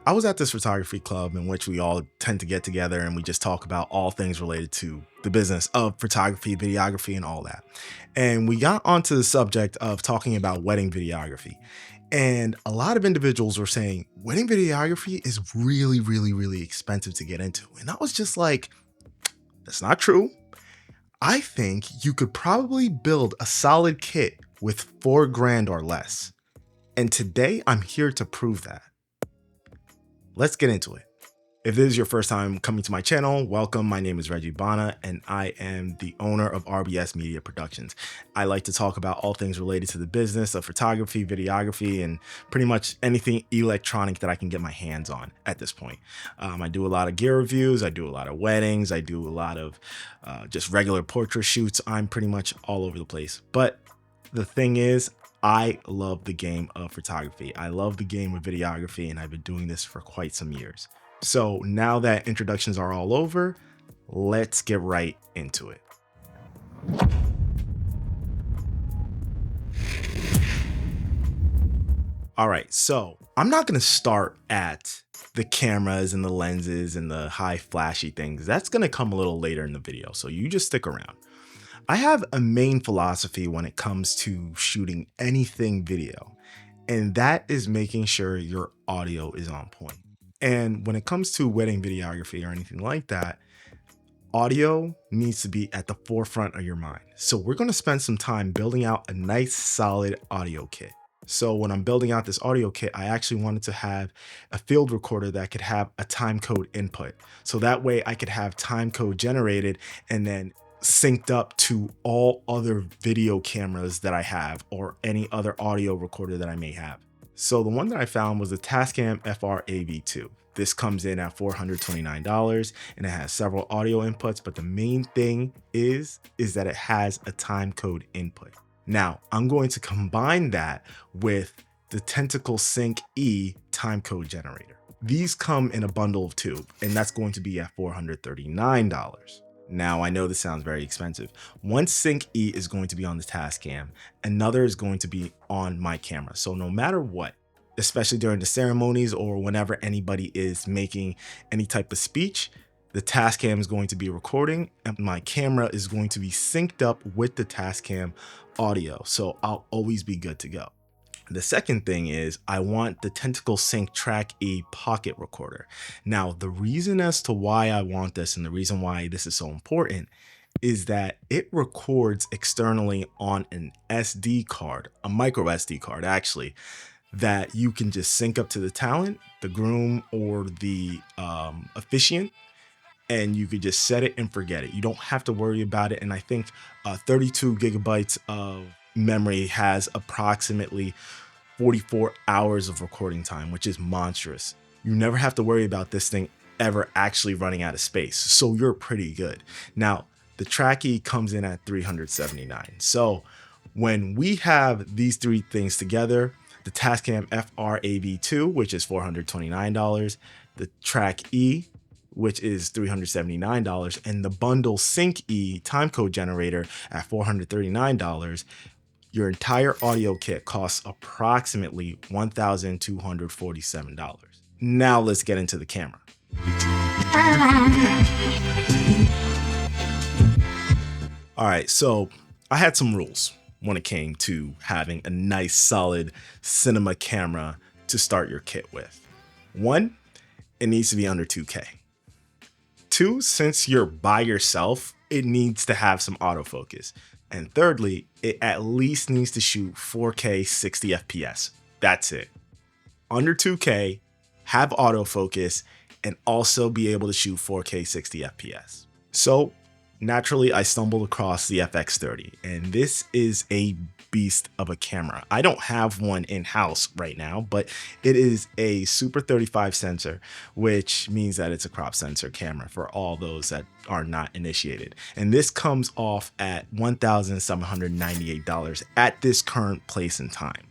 I was at this photography club in which we all tend to get together and we just talk about all things related to the business of photography, videography, and all that. And we got onto the subject of talking about wedding videography. And a lot of individuals were saying wedding videography is really, really, really expensive to get into. And I was just like, that's not true. I think you could probably build a solid kit with 4 grand or less. And today I'm here to prove that. Let's get into it. If this is your first time coming to my channel, welcome. My name is Reggie Bana and I am the owner of RBS Media Productions. I like to talk about all things related to the business of photography, videography, and pretty much anything electronic that I can get my hands on at this point. I do a lot of gear reviews, I do a lot of weddings, I do a lot of just regular portrait shoots. I'm pretty much all over the place. But the thing is, I love the game of photography. I love the game of videography, and I've been doing this for quite some years. So now that introductions are all over, let's get right into it. All right, so I'm not gonna start at the cameras and the lenses and the high flashy things. That's gonna come a little later in the video, so you just stick around. I have a main philosophy when it comes to shooting anything video, and that is making sure your audio is on point. And when it comes to wedding videography or anything like that, audio needs to be at the forefront of your mind. So we're going to spend some time building out a nice solid audio kit. So when I'm building out this audio kit, I actually wanted to have a field recorder that could have a timecode input. So that way I could have timecode generated and then synced up to all other video cameras that I have or any other audio recorder that I may have. So the one that I found was the Tascam FR-AV2. This comes in at $429 and it has several audio inputs, but the main thing is that it has a timecode input. Now I'm going to combine that with the Tentacle Sync E timecode generator. These come in a bundle of 2, and that's going to be at $439. Now, I know this sounds very expensive. One Sync E is going to be on the Tascam, another is going to be on my camera. So no matter what, especially during the ceremonies or whenever anybody is making any type of speech, the Tascam is going to be recording and my camera is going to be synced up with the Tascam audio. So I'll always be good to go. The second thing is I want the Tentacle Sync Track E pocket recorder. Now, the reason as to why I want this and the reason why this is so important is that it records externally on an SD card, a micro SD card actually, that you can just sync up to the talent, the groom, or the officiant, and you could just set it and forget it. You don't have to worry about it. And I think 32 gigabytes of memory has approximately 44 hours of recording time, which is monstrous. You never have to worry about this thing ever actually running out of space. So you're pretty good. Now, the Track E comes in at $379. So when we have these 3 things together, the Tascam FR-AV2, which is $429, the Track E, which is $379, and the bundle Sync E timecode generator at $439, your entire audio kit costs approximately $1,247. Now let's get into the camera. All right, so I had some rules when it came to having a nice solid cinema camera to start your kit with. 1, it needs to be under 2K. 2, since you're by yourself, it needs to have some autofocus. And thirdly, it at least needs to shoot 4K 60 FPS. That's it. Under 2K, have autofocus, and also be able to shoot 4K 60 FPS. So naturally, I stumbled across the FX30, and this is a beast of a camera. I don't have one in-house right now, but it is a Super 35 sensor, which means that it's a crop sensor camera for all those that are not initiated. And this comes off at $1,798 at this current place in time.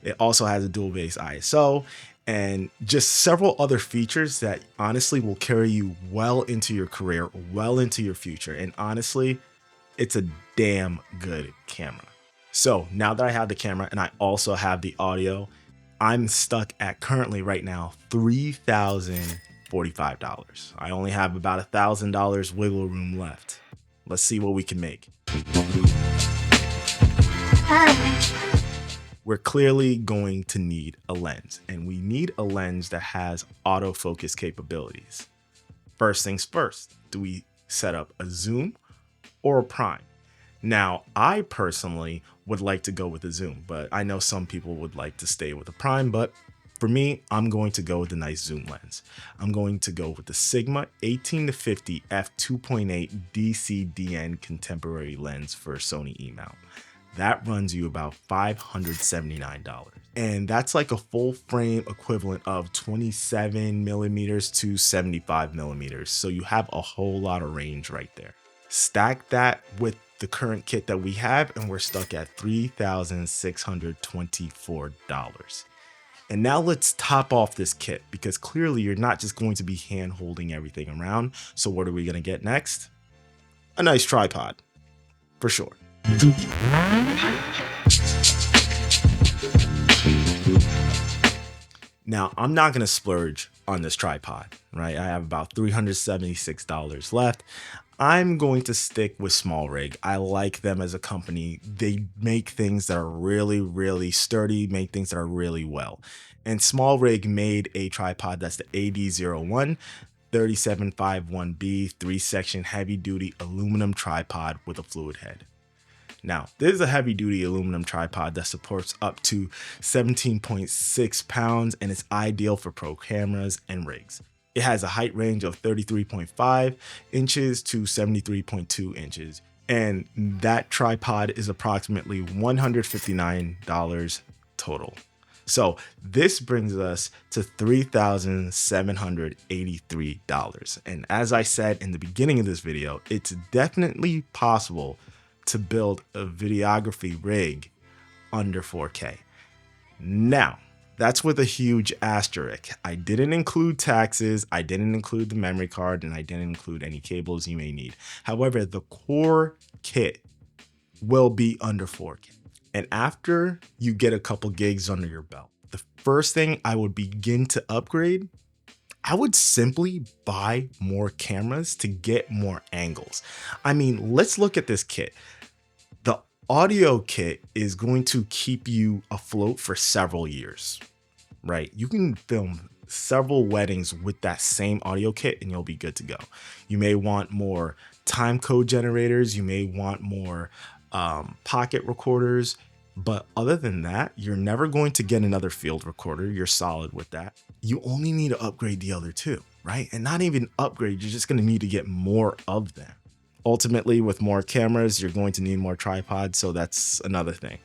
It also has a dual base ISO and just several other features that honestly will carry you well into your career, well into your future. And honestly, it's a damn good camera. So now that I have the camera and I also have the audio, I'm stuck at currently right now $3,045. I only have about $1,000 wiggle room left. Let's see what we can make. We're clearly going to need a lens, and we need a lens that has autofocus capabilities. First things first, do we set up a zoom or a prime? Now, I personally would like to go with a zoom, but I know some people would like to stay with a prime, but for me, I'm going to go with a nice zoom lens. I'm going to go with the Sigma 18-50 f2.8 DCDN contemporary lens for Sony E-mount. That runs you about $579. And that's like a full frame equivalent of 27 millimeters to 75 millimeters. So you have a whole lot of range right there. Stack that with the current kit that we have, and we're stuck at $3,624. And now let's top off this kit, because clearly you're not just going to be hand holding everything around. So what are we going to get next? A nice tripod, for sure. Now, I'm not going to splurge on this tripod, right? I have about $376 left. I'm going to stick with Small Rig. I like them as a company. They make things that are really, really sturdy, make things that are really well. And Small Rig made a tripod that's the AD01 3751B 3-section heavy-duty aluminum tripod with a fluid head. Now, this is a heavy-duty aluminum tripod that supports up to 17.6 pounds, and it's ideal for pro cameras and rigs. It has a height range of 33.5 inches to 73.2 inches, and that tripod is approximately $159 total. So this brings us to $3,783. And as I said in the beginning of this video, it's definitely possible to build a videography rig under 4K. Now, that's with a huge asterisk. I didn't include taxes, I didn't include the memory card, and I didn't include any cables you may need. However, the core kit will be under 4K. And after you get a couple gigs under your belt, the first thing I would begin to upgrade, I would simply buy more cameras to get more angles. I mean, let's look at this kit. The audio kit is going to keep you afloat for several years, right? You can film several weddings with that same audio kit and you'll be good to go. You may want more timecode generators. You may want more pocket recorders. But other than that, you're never going to get another field recorder. You're solid with that. You only need to upgrade the other two, right? And not even upgrade, you're just going to need to get more of them. Ultimately, with more cameras, you're going to need more tripods. So that's another thing.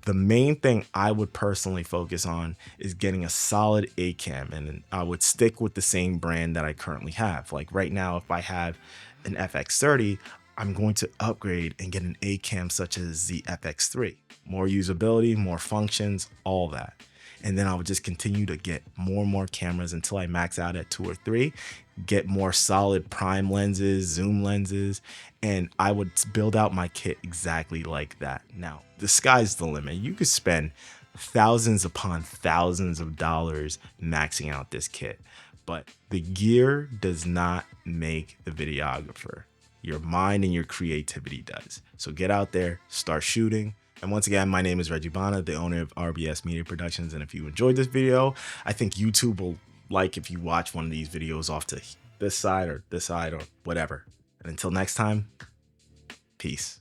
The main thing I would personally focus on is getting a solid A cam, and I would stick with the same brand that I currently have. Like right now, if I have an FX30, I'm going to upgrade and get an A cam such as the FX3. More usability, more functions, all that. And then I would just continue to get more and more cameras until I max out at 2 or 3, get more solid prime lenses, zoom lenses, and I would build out my kit exactly like that. Now, the sky's the limit. You could spend thousands upon thousands of dollars maxing out this kit, but the gear does not make the videographer. Your mind and your creativity does. So get out there, start shooting. And once again, my name is Reggie Bana, the owner of RBS Media Productions. And if you enjoyed this video, I think YouTube will like if you watch one of these videos off to this side or whatever. And until next time, peace.